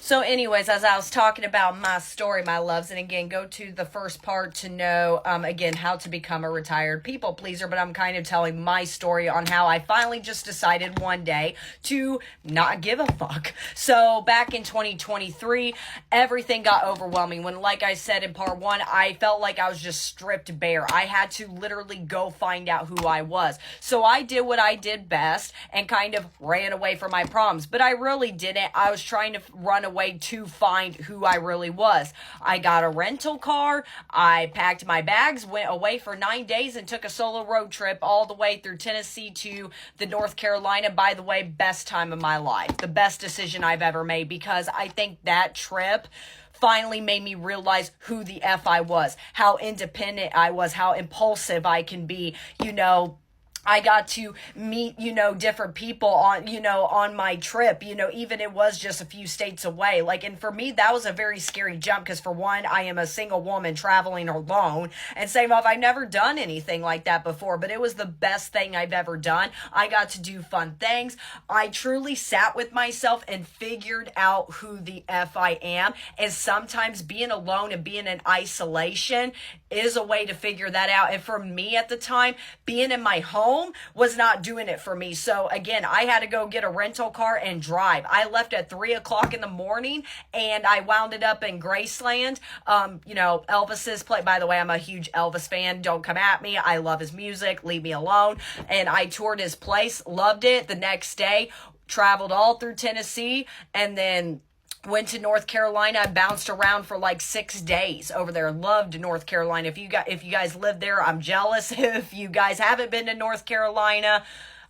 So anyways, as I was talking about my story, my loves, and again, go to the first part to know, again, how to become a retired people pleaser, but I'm kind of telling my story on how I finally just decided one day to not give a fuck. So back in 2023, everything got overwhelming when, like I said in part one, I felt like I was just stripped bare. I had to literally go find out who I was. So I did what I did best and kind of ran away from my problems, but I really didn't. I was trying to run away to find who I really was. I got a rental car. I packed my bags, went away for 9 days, and took a solo road trip all the way through Tennessee to the North Carolina. By the way, best time of my life. The best decision I've ever made, because I think that trip finally made me realize who the F I was, how independent I was, how impulsive I can be, I got to meet, different people on my trip, even it was just a few states away. And for me, that was a very scary jump because for one, I am a single woman traveling alone, and same off, I've never done anything like that before, but it was the best thing I've ever done. I got to do fun things. I truly sat with myself and figured out who the F I am. And sometimes being alone and being in isolation is a way to figure that out. And for me at the time, being in my home was not doing it for me. So again, I had to go get a rental car and drive. I left at 3:00 in the morning and I wound it up in Graceland. Elvis's play. By the way, I'm a huge Elvis fan. Don't come at me. I love his music. Leave me alone. And I toured his place. Loved it. The next day, traveled all through Tennessee, and then went to North Carolina. I bounced around for 6 days over there. Loved North Carolina. If you guys live there, I'm jealous. If you guys haven't been to North Carolina,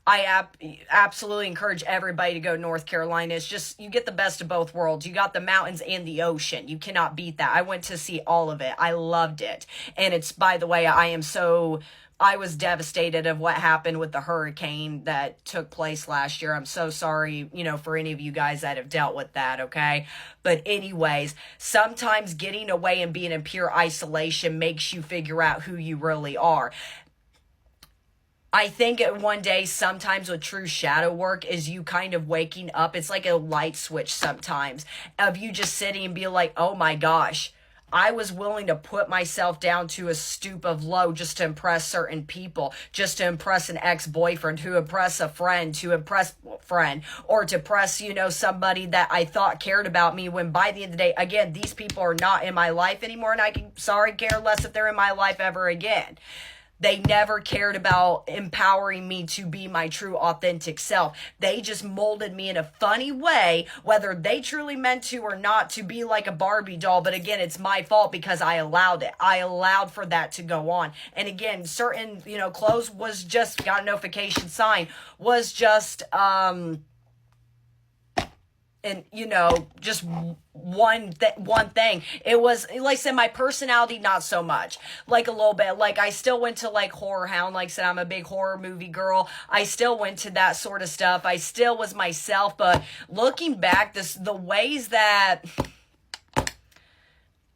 I absolutely encourage everybody to go to North Carolina. It's just, you get the best of both worlds. You got the mountains and the ocean. You cannot beat that. I went to see all of it. I loved it. And it's, by the way, I was devastated of what happened with the hurricane that took place last year. I'm so sorry, for any of you guys that have dealt with that, okay? But anyways, sometimes getting away and being in pure isolation makes you figure out who you really are. I think one day, sometimes with true shadow work, is you kind of waking up. It's like a light switch sometimes of you just sitting and be like, oh my gosh, I was willing to put myself down to a stoop of low just to impress certain people, just to impress an ex-boyfriend, to impress a friend, or to impress, somebody that I thought cared about me, when by the end of the day, again, these people are not in my life anymore, and I can, care less if they're in my life ever again. They never cared about empowering me to be my true authentic self. They just molded me in a funny way, whether they truly meant to or not, to be like a Barbie doll. But again, it's my fault because I allowed it. I allowed for that to go on. And again, certain, clothes was just, got a notification sign, was just, and just one thing. It was, like I said, my personality, not so much. A little bit, I still went to Horror Hound. Like I said, I'm a big horror movie girl. I still went to that sort of stuff. I still was myself. But looking back, the ways that,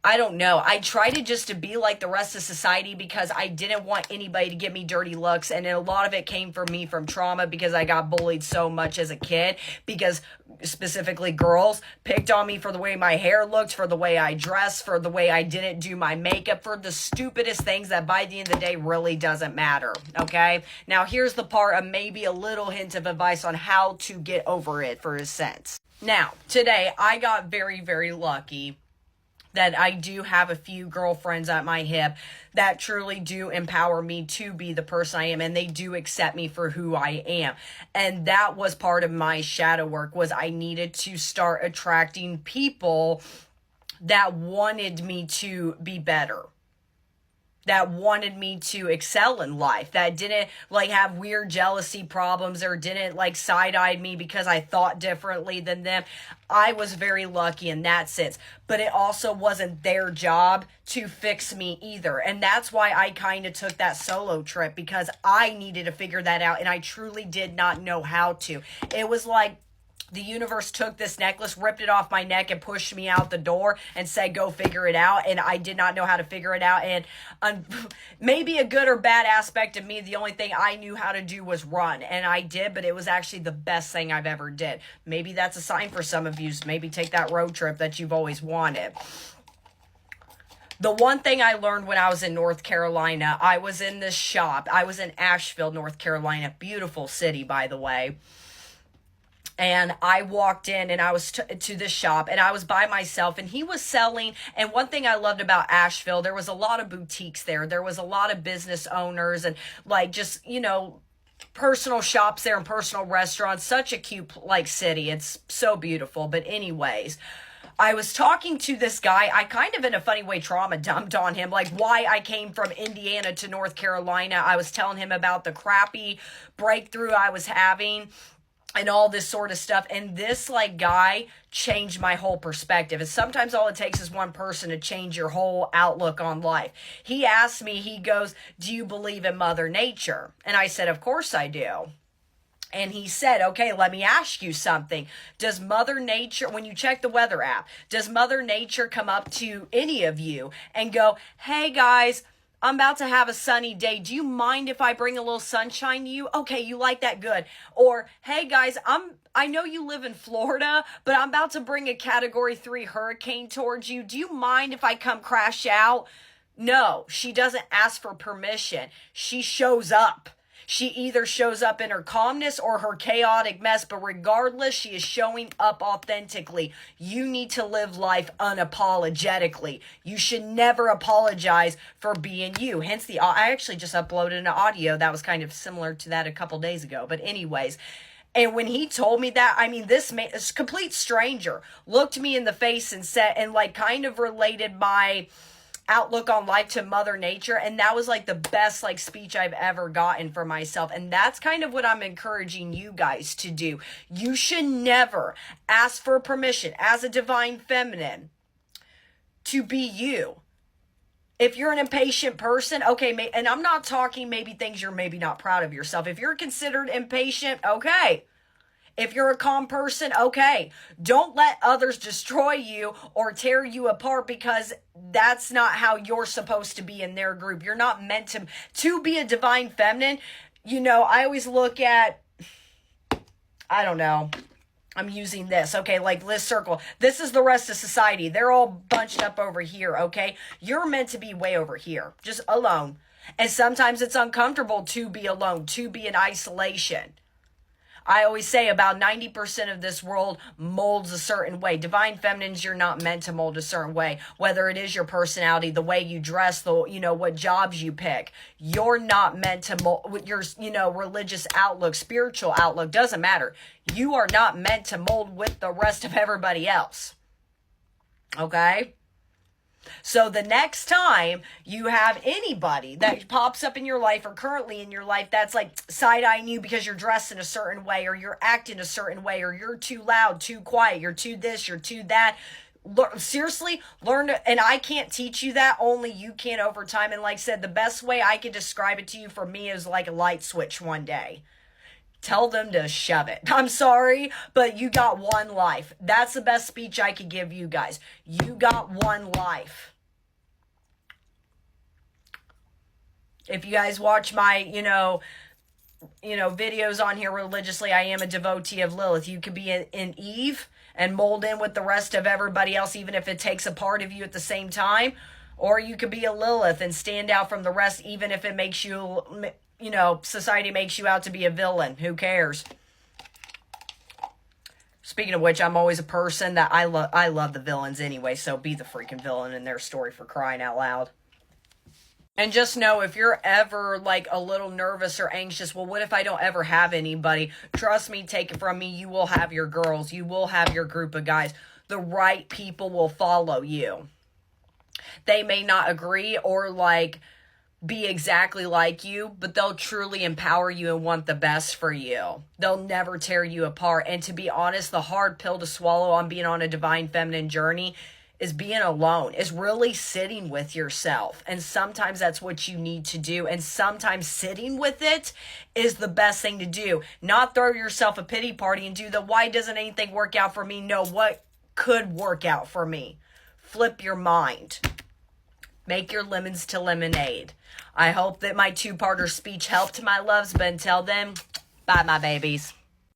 I don't know, I tried to be like the rest of society because I didn't want anybody to give me dirty looks. And a lot of it came from me from trauma, because I got bullied so much as a kid, because specifically girls picked on me for the way my hair looked, for the way I dressed, for the way I didn't do my makeup, for the stupidest things that by the end of the day really doesn't matter. Okay, now here's the part of maybe a little hint of advice on how to get over it for a sense. Now today I got very, very lucky that I do have a few girlfriends at my hip that truly do empower me to be the person I am, and they do accept me for who I am. And that was part of my shadow work, was I needed to start attracting people that wanted me to be better, that wanted me to excel in life, that didn't have weird jealousy problems, or didn't side-eyed me because I thought differently than them. I was very lucky in that sense, but it also wasn't their job to fix me either. And that's why I kind of took that solo trip, because I needed to figure that out, and I truly did not know how to. It was The universe took this necklace, ripped it off my neck, and pushed me out the door and said, go figure it out. And I did not know how to figure it out. And maybe a good or bad aspect of me, the only thing I knew how to do was run. And I did, but it was actually the best thing I've ever did. Maybe that's a sign for some of you. Maybe take that road trip that you've always wanted. The one thing I learned when I was in North Carolina, I was in this shop. I was in Asheville, North Carolina. Beautiful city, by the way. And I walked in and I was to this shop and I was by myself and he was selling. And one thing I loved about Asheville, there was a lot of boutiques there. There was a lot of business owners and like just, you know, personal shops there and personal restaurants. Such a cute like city. It's so beautiful. But anyways, I was talking to this guy. I kind of in a funny way trauma dumped on him, like why I came from Indiana to North Carolina. I was telling him about the crappy breakthrough I was having and all this sort of stuff. And this like guy changed my whole perspective. And sometimes all it takes is one person to change your whole outlook on life. He asked me, he goes, do you believe in Mother Nature? And I said, of course I do. And he said, okay, let me ask you something. Does Mother Nature, when you check the weather app, does Mother Nature come up to any of you and go, hey guys, I'm about to have a sunny day. Do you mind if I bring a little sunshine to you? Okay, you like that, good. Or, hey guys, I know you live in Florida, but I'm about to bring a Category 3 hurricane towards you. Do you mind if I come crash out? No, she doesn't ask for permission. She shows up. She either shows up in her calmness or her chaotic mess, but regardless, she is showing up authentically. You need to live life unapologetically. You should never apologize for being you. Hence I actually just uploaded an audio that was kind of similar to that a couple days ago. But anyways, and when he told me that, I mean, this man, this complete stranger, looked me in the face and said, and like kind of related my outlook on life to Mother Nature, and that was like the best like speech I've ever gotten for myself. And that's kind of what I'm encouraging you guys to do. You should never ask for permission as a divine feminine to be you. If you're an impatient person, okay, and I'm not talking maybe things you're maybe not proud of yourself. If you're considered impatient, okay. If you're a calm person, okay. Don't let others destroy you or tear you apart, because that's not how you're supposed to be in their group. You're not meant to be a divine feminine. You know, I always look at, I don't know, I'm using this, okay, like this circle. This is the rest of society. They're all bunched up over here, okay? You're meant to be way over here, just alone. And sometimes it's uncomfortable to be alone, to be in isolation. I always say about 90% of this world molds a certain way. Divine feminines, you're not meant to mold a certain way. Whether it is your personality, the way you dress, what jobs you pick. You're not meant to mold your, religious outlook, spiritual outlook, doesn't matter. You are not meant to mold with the rest of everybody else. Okay? So the next time you have anybody that pops up in your life or currently in your life that's like side-eyeing you because you're dressed in a certain way or you're acting a certain way or you're too loud, too quiet, you're too this, you're too that, seriously, learn to, and I can't teach you that, only you can over time. And like I said, the best way I can describe it to you for me is like a light switch one day. Tell them to shove it. I'm sorry, but you got one life. That's the best speech I could give you guys. You got one life. If you guys watch my, videos on here religiously, I am a devotee of Lilith. You could be an Eve and mold in with the rest of everybody else, even if it takes a part of you at the same time. Or you could be a Lilith and stand out from the rest, even if it makes you, society makes you out to be a villain. Who cares? Speaking of which, I'm always a person that I love the villains anyway, so be the freaking villain in their story, for crying out loud. And just know, if you're ever like a little nervous or anxious, well, what if I don't ever have anybody? Trust me, take it from me, you will have your girls. You will have your group of guys. The right people will follow you. They may not agree or be exactly like you, but they'll truly empower you and want the best for you. They'll never tear you apart. And to be honest, the hard pill to swallow on being on a divine feminine journey is being alone, is really sitting with yourself. And sometimes that's what you need to do. And sometimes sitting with it is the best thing to do. Not throw yourself a pity party and do the why doesn't anything work out for me? No, what could work out for me? Flip your mind. Make your lemons to lemonade. I hope that my two-parter speech helped, my loves. But until then, bye, my babies.